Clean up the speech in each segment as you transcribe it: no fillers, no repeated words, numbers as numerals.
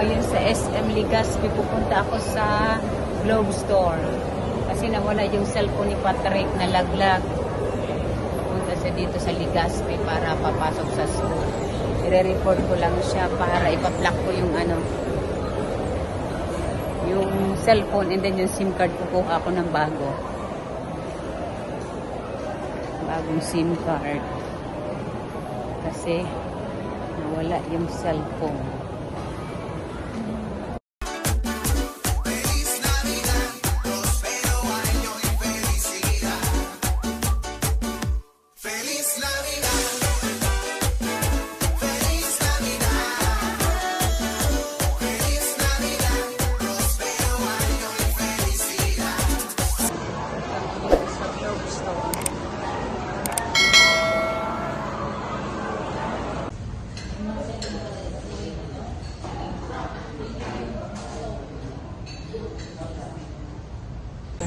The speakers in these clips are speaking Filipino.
ngayon sa SM Legazpi. Pupunta ako sa Globe Store. Kasi nawala yung cellphone ni Patrick na laglag. Pupunta siya dito sa Legazpi para papasok sa school. I-report ko lang siya para ipa-plug ko yung yung cellphone and then yung SIM card kukuha ako ng bagong SIM card. Kasi nawala yung cellphone.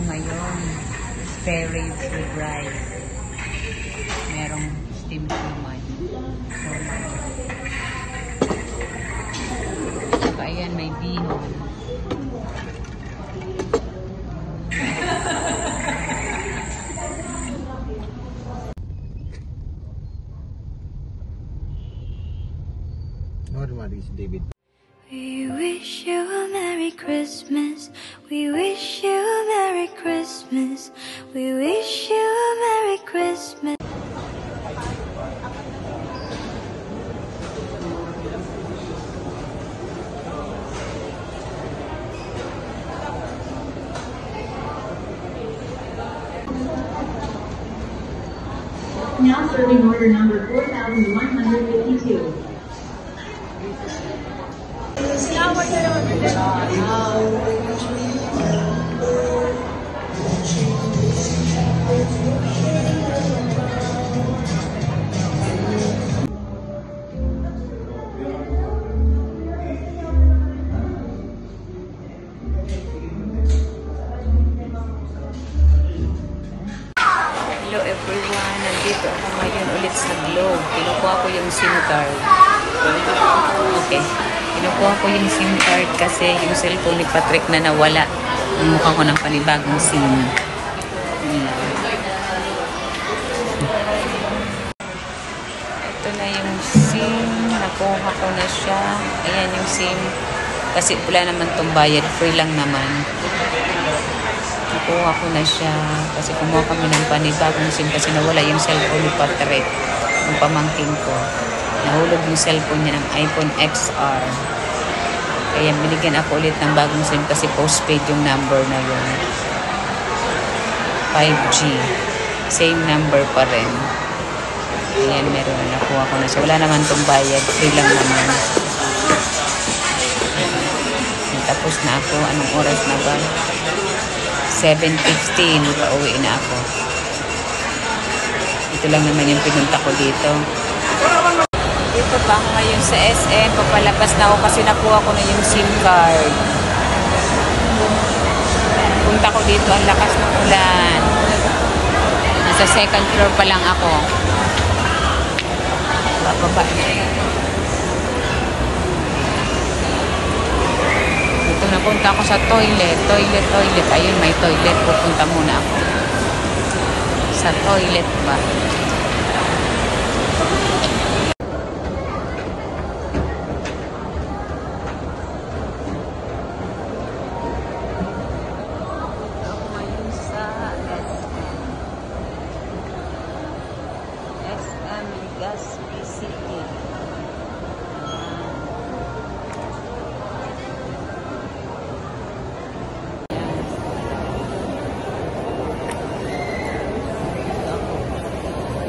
Ngayon, very dry. Merong steam siomai. So, ayan, may bihon. David. We wish you a Merry Christmas. We wish you a Merry Christmas. We wish you a Merry Christmas. Now serving order number 4152. Hello everyone, nandito ako ngayon ulit sa Globe. Kinukuha ko yung SIM card. Okay. Kinukuha ko yung SIM card kasi yung cellphone ni Patrick na nawala. Mukha ko ng panibagong SIM. Ito na yung SIM. Nakuha ko na siya. Ayan yung SIM. Kasi wala naman itong bayad. Free lang naman. Nakuha ko na siya. Kasi kumuha kami ng panibagong SIM kasi nawala yung cellphone ni Patrick. Yung pamangkin ko. Nahulog yung cellphone niya ng iPhone XR. Kaya binigyan ako ulit ng bagong SIM kasi postpaid yung number na yun. 5G. Same number pa rin. Ayan, meron na nakuha ko na siya. Wala naman itong bayad. Free lang naman. Tapos na ako. Anong oras na ba? 7:15. Pauwi na ako. Ito lang naman yung pinunta ko dito. Dito pa ako ngayon sa SM. Papalabas na ako kasi nakuha ko na yung SIM card. Punta ko dito. Ang lakas ng ulan. Nasa second floor pa lang ako. Bababa na. Dito napunta ako sa toilet. Toilet. Ayun, may toilet. Pupunta muna ako. Sa toilet ba? Legazpi City.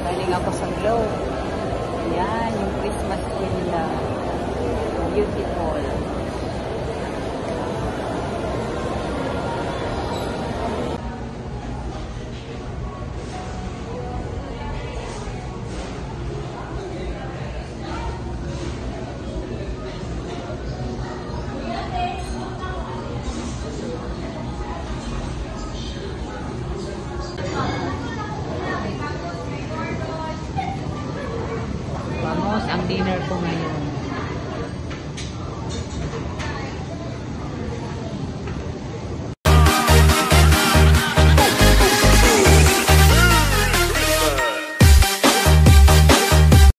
Galing ako sa Globe. Yan, yung Christmas tree nila. Beautiful. Vamos, ang dinner ko ngayon.